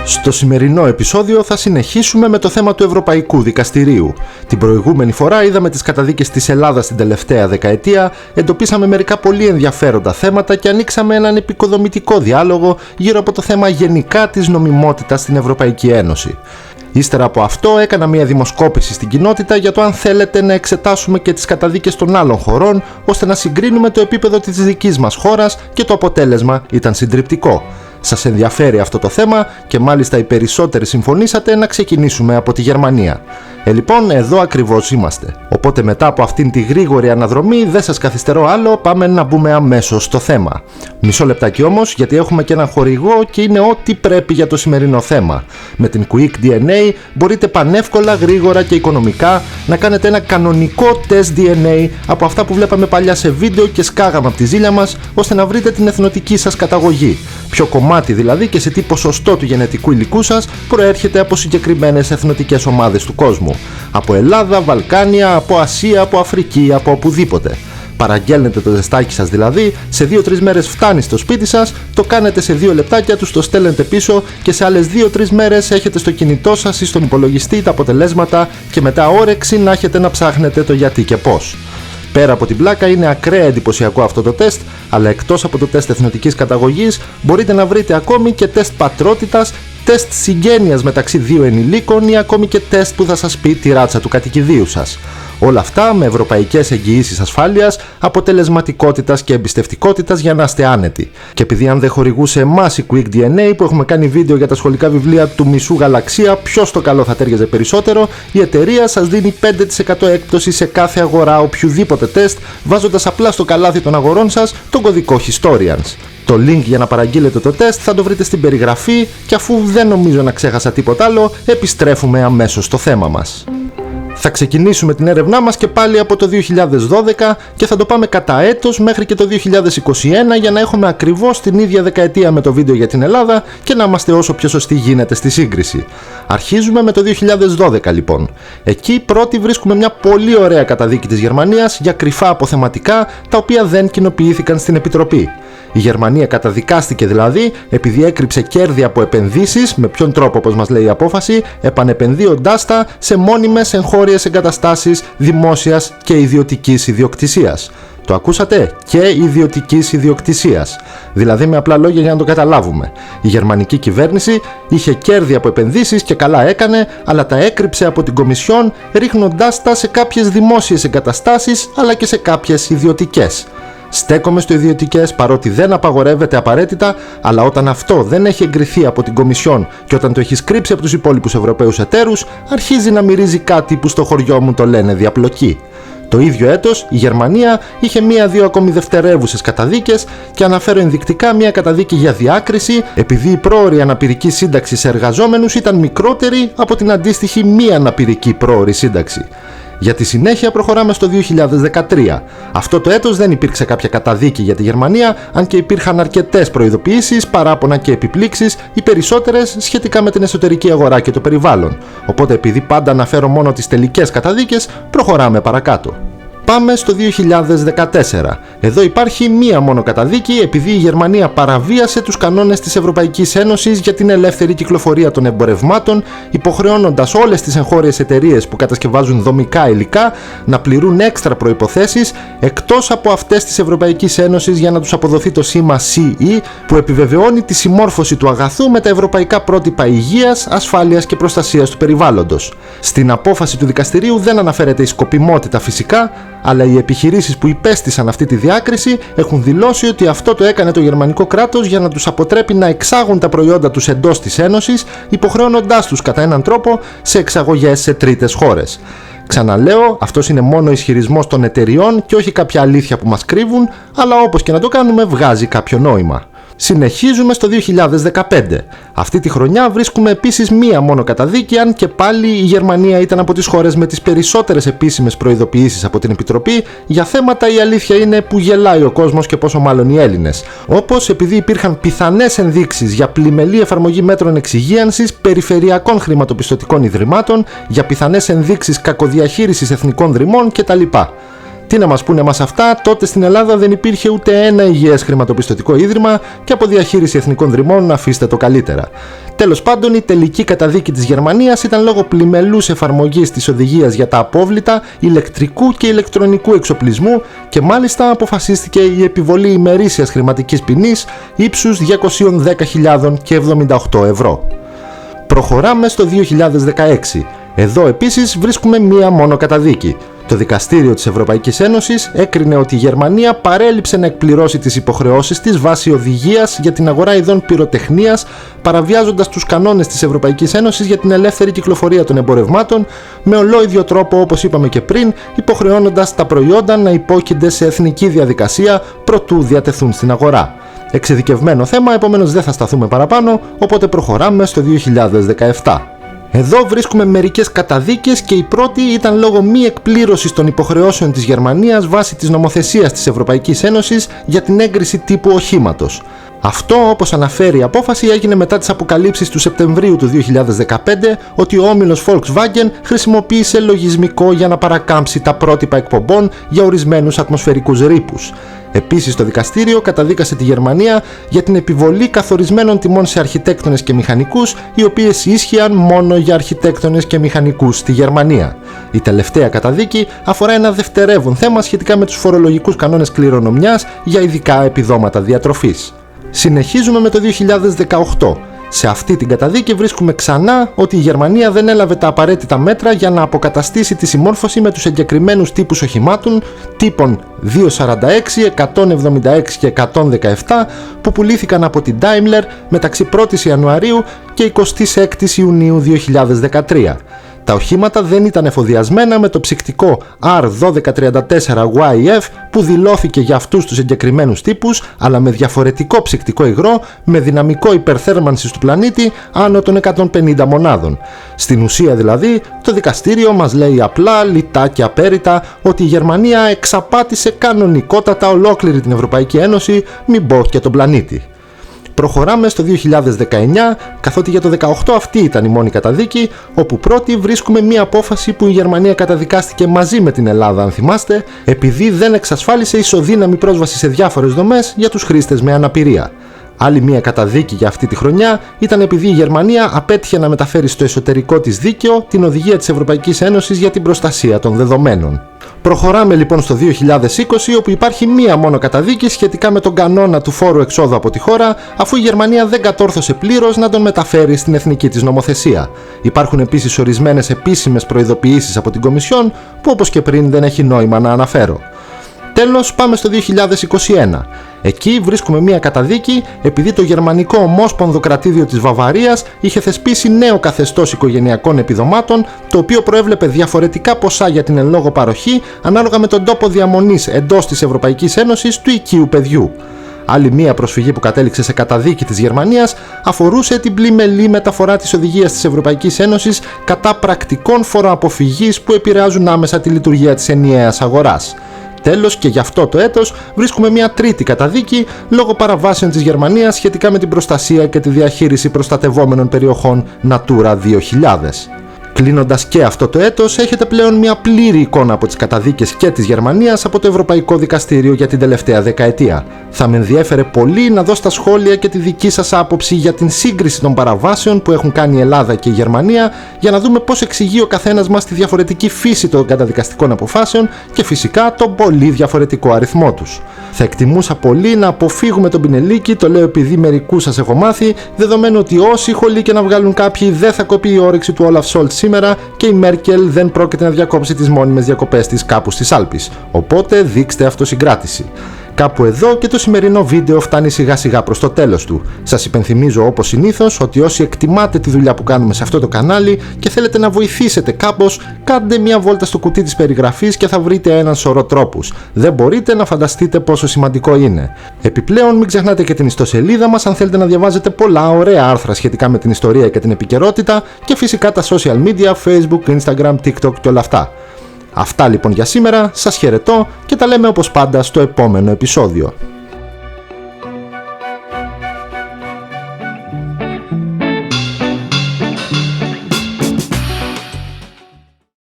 Στο σημερινό επεισόδιο θα συνεχίσουμε με το θέμα του Ευρωπαϊκού Δικαστηρίου. Την προηγούμενη φορά είδαμε τις καταδίκες της Ελλάδας στην τελευταία δεκαετία, εντοπίσαμε μερικά πολύ ενδιαφέροντα θέματα και ανοίξαμε έναν επικοδομητικό διάλογο γύρω από το θέμα γενικά της νομιμότητας στην Ευρωπαϊκή Ένωση. Ύστερα από αυτό έκανα μια δημοσκόπηση στην κοινότητα για το αν θέλετε να εξετάσουμε και τις καταδίκες των άλλων χωρών, ώστε να συγκρίνουμε το επίπεδο της δικής μας χώρας και το αποτέλεσμα ήταν συντριπτικό. Σας ενδιαφέρει αυτό το θέμα και μάλιστα οι περισσότεροι συμφωνήσατε να ξεκινήσουμε από τη Γερμανία. Λοιπόν, εδώ ακριβώς είμαστε. Οπότε μετά από αυτήν τη γρήγορη αναδρομή δεν σας καθυστερώ άλλο, πάμε να μπούμε αμέσως στο θέμα. Μισό λεπτάκι όμως, γιατί έχουμε και έναν χορηγό και είναι ό,τι πρέπει για το σημερινό θέμα. Με την Quick DNA μπορείτε πανεύκολα, γρήγορα και οικονομικά να κάνετε ένα κανονικό τεστ DNA από αυτά που βλέπαμε παλιά σε βίντεο και σκάγαμε από τη ζήλια μας, ώστε να βρείτε την εθνοτική σας καταγωγή. Ποιο κομμάτι δηλαδή και σε τι ποσοστό του γενετικού υλικού σας προέρχεται από συγκεκριμένες εθνοτικές ομάδες του κόσμου. Από Ελλάδα, Βαλκάνια, από Ασία, από Αφρική, από οπουδήποτε. Παραγγέλνετε το ζεστάκι σας δηλαδή, σε 2-3 μέρες φτάνει στο σπίτι σας, το κάνετε σε 2 λεπτάκια, τους το στέλνετε πίσω και σε άλλες 2-3 μέρες έχετε στο κινητό σας ή στον υπολογιστή τα αποτελέσματα και μετά όρεξη να έχετε να ψάχνετε το γιατί και πώς. Πέρα από την πλάκα είναι ακραία εντυπωσιακό αυτό το τεστ, αλλά εκτός από το τεστ εθνοτικής καταγωγής μπορείτε να βρείτε ακόμη και τεστ πατρότητας, τεστ συγγένειας μεταξύ δύο ενηλίκων ή ακόμη και τεστ που θα σας πει τη ράτσα του κατοικιδίου σας. Όλα αυτά με ευρωπαϊκές εγγυήσεις ασφάλειας, αποτελεσματικότητας και εμπιστευτικότητας για να είστε άνετοι. Και επειδή αν δεν χορηγούσε εμάς η Quick DNA που έχουμε κάνει βίντεο για τα σχολικά βιβλία του μισού γαλαξία, ποιος το καλό θα τέριαζε περισσότερο, η εταιρεία σας δίνει 5% έκπτωση σε κάθε αγορά οποιοδήποτε τεστ, βάζοντας απλά στο καλάθι των αγορών σας τον κωδικό Historians. Το link για να παραγγείλετε το τεστ θα το βρείτε στην περιγραφή και αφού δεν νομίζω να ξέχασα τίποτα άλλο, επιστρέφουμε αμέσως στο θέμα μας. Θα ξεκινήσουμε την έρευνά μας και πάλι από το 2012 και θα το πάμε κατά έτος μέχρι και το 2021 για να έχουμε ακριβώς την ίδια δεκαετία με το βίντεο για την Ελλάδα και να είμαστε όσο πιο σωστοί γίνεται στη σύγκριση. Αρχίζουμε με το 2012 λοιπόν. Εκεί πρώτη βρίσκουμε μια πολύ ωραία καταδίκη της Γερμανίας για κρυφά αποθεματικά τα οποία δεν κοινοποιήθηκαν στην Επιτροπή. Η Γερμανία καταδικάστηκε δηλαδή επειδή έκρυψε κέρδη από επενδύσεις, με ποιον τρόπο όπως μας λέει η απόφαση, επανεπενδύοντάς τα σε μόνιμες εγχώριες εγκαταστάσεις δημόσιας και ιδιωτικής ιδιοκτησίας. Το ακούσατε? Και ιδιωτικής ιδιοκτησίας. Δηλαδή με απλά λόγια για να το καταλάβουμε. Η γερμανική κυβέρνηση είχε κέρδη από επενδύσεις και καλά έκανε, αλλά τα έκρυψε από την Κομισιόν ρίχνοντάς τα σε κάποιες δημόσιες εγκαταστάσεις αλλά και σε κάποιες ιδιωτικές. Στέκομαι στο ιδιωτικές παρότι δεν απαγορεύεται απαραίτητα, αλλά όταν αυτό δεν έχει εγκριθεί από την Κομισιόν και όταν το έχεις κρύψει από τους υπόλοιπους Ευρωπαίους εταίρους, αρχίζει να μυρίζει κάτι που στο χωριό μου το λένε διαπλοκή. Το ίδιο έτος η Γερμανία είχε 1-2 ακόμη δευτερεύουσες καταδίκες και αναφέρω ενδεικτικά μια καταδίκη για διάκριση επειδή η πρόωρη αναπηρική σύνταξη σε εργαζόμενους ήταν μικρότερη από την αντίστοιχη μη αναπηρική πρόωρη σύνταξη. Για τη συνέχεια προχωράμε στο 2013. Αυτό το έτος δεν υπήρξε κάποια καταδίκη για τη Γερμανία, αν και υπήρχαν αρκετές προειδοποιήσεις, παράπονα και επιπλήξεις, οι περισσότερες σχετικά με την εσωτερική αγορά και το περιβάλλον. Οπότε επειδή πάντα αναφέρω μόνο τις τελικές καταδίκες, προχωράμε παρακάτω. Πάμε στο 2014. Εδώ υπάρχει μία μόνο καταδίκη επειδή η Γερμανία παραβίασε τους κανόνες της Ευρωπαϊκής Ένωσης για την ελεύθερη κυκλοφορία των εμπορευμάτων, υποχρεώνοντας όλες τις εγχώριες εταιρείες που κατασκευάζουν δομικά υλικά να πληρούν έξτρα προϋποθέσεις εκτός από αυτές της Ευρωπαϊκής Ένωσης για να τους αποδοθεί το σήμα CE που επιβεβαιώνει τη συμμόρφωση του αγαθού με τα ευρωπαϊκά πρότυπα υγείας, ασφάλειας και προστασίας του περιβάλλοντος. Στην απόφαση του δικαστηρίου δεν αναφέρεται η σκοπιμότητα φυσικά, αλλά οι επιχειρήσεις που υπέστησαν αυτή τη διάκριση έχουν δηλώσει ότι αυτό το έκανε το γερμανικό κράτος για να τους αποτρέπει να εξάγουν τα προϊόντα τους εντός της Ένωσης, υποχρεώνοντάς τους κατά έναν τρόπο σε εξαγωγές σε τρίτες χώρες. Ξαναλέω, αυτός είναι μόνο ισχυρισμός των εταιριών και όχι κάποια αλήθεια που μας κρύβουν, αλλά όπως και να το κάνουμε βγάζει κάποιο νόημα. Συνεχίζουμε στο 2015. Αυτή τη χρονιά βρίσκουμε επίσης μία μόνο καταδίκη, αν και πάλι η Γερμανία ήταν από τις χώρες με τις περισσότερες επίσημες προειδοποιήσεις από την Επιτροπή για θέματα η αλήθεια είναι που γελάει ο κόσμος και πόσο μάλλον οι Έλληνες. Όπως επειδή υπήρχαν πιθανές ενδείξεις για πλημελή εφαρμογή μέτρων εξυγίανσης περιφερειακών χρηματοπιστωτικών ιδρυμάτων, για πιθανές ενδείξεις κακοδιαχείρισης εθνικών δρυμών κτλ. Τι να μας πούνε μας αυτά, τότε στην Ελλάδα δεν υπήρχε ούτε ένα υγιές χρηματοπιστωτικό ίδρυμα και από διαχείριση εθνικών δρυμών αφήστε το καλύτερα. Τέλος πάντων, η τελική καταδίκη της Γερμανίας ήταν λόγω πλημελούς εφαρμογής της οδηγίας για τα απόβλητα ηλεκτρικού και ηλεκτρονικού εξοπλισμού και μάλιστα αποφασίστηκε η επιβολή ημερήσιας χρηματικής ποινής ύψους 210.078 ευρώ. Προχωράμε στο 2016. Εδώ επίσης βρίσκουμε μία μόνο καταδίκη. Το Δικαστήριο της Ευρωπαϊκής Ένωσης έκρινε ότι η Γερμανία παρέλειψε να εκπληρώσει τις υποχρεώσεις της βάσει οδηγίας για την αγορά ειδών πυροτεχνίας, παραβιάζοντας τους κανόνες της Ευρωπαϊκής Ένωσης για την ελεύθερη κυκλοφορία των εμπορευμάτων, με ολόιδιο τρόπο, όπως είπαμε και πριν, υποχρεώνοντας τα προϊόντα να υπόκεινται σε εθνική διαδικασία προτού διατεθούν στην αγορά. Εξειδικευμένο θέμα, επομένως δεν θα σταθούμε παραπάνω, οπότε προχωράμε στο 2017. Εδώ βρίσκουμε μερικές καταδίκες και η πρώτη ήταν λόγω μη εκπλήρωσης των υποχρεώσεων της Γερμανίας βάσει της νομοθεσίας της Ευρωπαϊκής Ένωσης για την έγκριση τύπου οχήματος. Αυτό, όπως αναφέρει η απόφαση, έγινε μετά τις αποκαλύψεις του Σεπτεμβρίου του 2015 ότι ο όμιλος Volkswagen χρησιμοποίησε λογισμικό για να παρακάμψει τα πρότυπα εκπομπών για ορισμένους ατμοσφαιρικούς ρήπους. Επίσης, το δικαστήριο καταδίκασε τη Γερμανία για την επιβολή καθορισμένων τιμών σε αρχιτέκτονες και μηχανικούς, οι οποίες ίσχυαν μόνο για αρχιτέκτονες και μηχανικούς στη Γερμανία. Η τελευταία καταδίκη αφορά ένα δευτερεύον θέμα σχετικά με τους φορολογικούς κανόνες κληρονομιάς για ειδικά επιδόματα διατροφής. Συνεχίζουμε με το 2018. Σε αυτή την καταδίκη βρίσκουμε ξανά ότι η Γερμανία δεν έλαβε τα απαραίτητα μέτρα για να αποκαταστήσει τη συμμόρφωση με τους εγκεκριμένους τύπους οχημάτων τύπων 246, 176 και 117 που πουλήθηκαν από την Daimler μεταξύ 1ης Ιανουαρίου και 26ης Ιουνίου 2013. Τα οχήματα δεν ήταν εφοδιασμένα με το ψυκτικό R1234YF που δηλώθηκε για αυτούς τους εγκεκριμένους τύπους, αλλά με διαφορετικό ψυκτικό υγρό με δυναμικό υπερθέρμανσης του πλανήτη άνω των 150 μονάδων. Στην ουσία δηλαδή, το δικαστήριο μας λέει απλά, λιτά και απέριτα ότι η Γερμανία εξαπάτησε κανονικότατα ολόκληρη την Ευρωπαϊκή Ένωση, μην πω και τον πλανήτη. Προχωράμε στο 2019, καθότι για το 2018 αυτή ήταν η μόνη καταδίκη, όπου πρώτη βρίσκουμε μία απόφαση που η Γερμανία καταδικάστηκε μαζί με την Ελλάδα, αν θυμάστε, επειδή δεν εξασφάλισε ισοδύναμη πρόσβαση σε διάφορες δομές για τους χρήστες με αναπηρία. Άλλη μία καταδίκη για αυτή τη χρονιά ήταν επειδή η Γερμανία απέτυχε να μεταφέρει στο εσωτερικό της δίκαιο την οδηγία της Ευρωπαϊκής Ένωσης για την προστασία των δεδομένων. Προχωράμε λοιπόν στο 2020, όπου υπάρχει μία μόνο καταδίκη σχετικά με τον κανόνα του φόρου εξόδου από τη χώρα, αφού η Γερμανία δεν κατόρθωσε πλήρως να τον μεταφέρει στην εθνική της νομοθεσία. Υπάρχουν επίσης ορισμένες επίσημες προειδοποιήσεις από την Κομισιόν, που όπως και πριν δεν έχει νόημα να αναφέρω. Τέλος, πάμε στο 2021. Εκεί βρίσκουμε μία καταδίκη επειδή το γερμανικό ομόσπονδο κρατήδιο της Βαβαρίας είχε θεσπίσει νέο καθεστώς οικογενειακών επιδομάτων, το οποίο προέβλεπε διαφορετικά ποσά για την εν λόγω παροχή ανάλογα με τον τόπο διαμονής εντός της Ευρωπαϊκής Ένωσης του οικείου παιδιού. Άλλη μία προσφυγή που κατέληξε σε καταδίκη της Γερμανίας αφορούσε την πλημελή μεταφορά της οδηγίας της Ευρωπαϊκής Ένωσης κατά πρακτικών φοροαποφυγής που επηρεάζουν άμεσα τη λειτουργία της ενιαίας αγοράς. Τέλος, και για αυτό το έτος βρίσκουμε μια τρίτη καταδίκη λόγω παραβάσεων της Γερμανίας σχετικά με την προστασία και τη διαχείριση προστατευόμενων περιοχών Natura 2000. Κλείνοντας και αυτό το έτος, έχετε πλέον μια πλήρη εικόνα από τις καταδίκες και της Γερμανίας από το Ευρωπαϊκό Δικαστήριο για την τελευταία δεκαετία. Θα με ενδιέφερε πολύ να δω στα σχόλια και τη δική σας άποψη για την σύγκριση των παραβάσεων που έχουν κάνει η Ελλάδα και η Γερμανία, για να δούμε πώς εξηγεί ο καθένας μας τη διαφορετική φύση των καταδικαστικών αποφάσεων και φυσικά τον πολύ διαφορετικό αριθμό τους. Θα εκτιμούσα πολύ να αποφύγουμε τον πινελίκι, το λέω επειδή μερικούς σας έχω μάθει, δεδομένου ότι όσοι χολοί και να βγάλουν κάποιοι δεν θα κοπεί η όρεξη του Όλαφ Σόλτ σήμερα και η Μέρκελ δεν πρόκειται να διακόψει τις μόνιμες διακοπές της κάπου στις Άλπεις. Οπότε δείξτε αυτοσυγκράτηση. Κάπου εδώ και το σημερινό βίντεο φτάνει σιγά σιγά προς το τέλος του. Σας υπενθυμίζω όπως συνήθως ότι όσοι εκτιμάτε τη δουλειά που κάνουμε σε αυτό το κανάλι και θέλετε να βοηθήσετε κάπως, κάντε μια βόλτα στο κουτί της περιγραφής και θα βρείτε έναν σωρό τρόπους. Δεν μπορείτε να φανταστείτε πόσο σημαντικό είναι. Επιπλέον μην ξεχνάτε και την ιστοσελίδα μας αν θέλετε να διαβάζετε πολλά ωραία άρθρα σχετικά με την ιστορία και την επικαιρότητα και φυσικά τα social media, Facebook, Instagram, TikTok και όλα αυτά. Αυτά λοιπόν για σήμερα, σας χαιρετώ και τα λέμε όπως πάντα στο επόμενο επεισόδιο.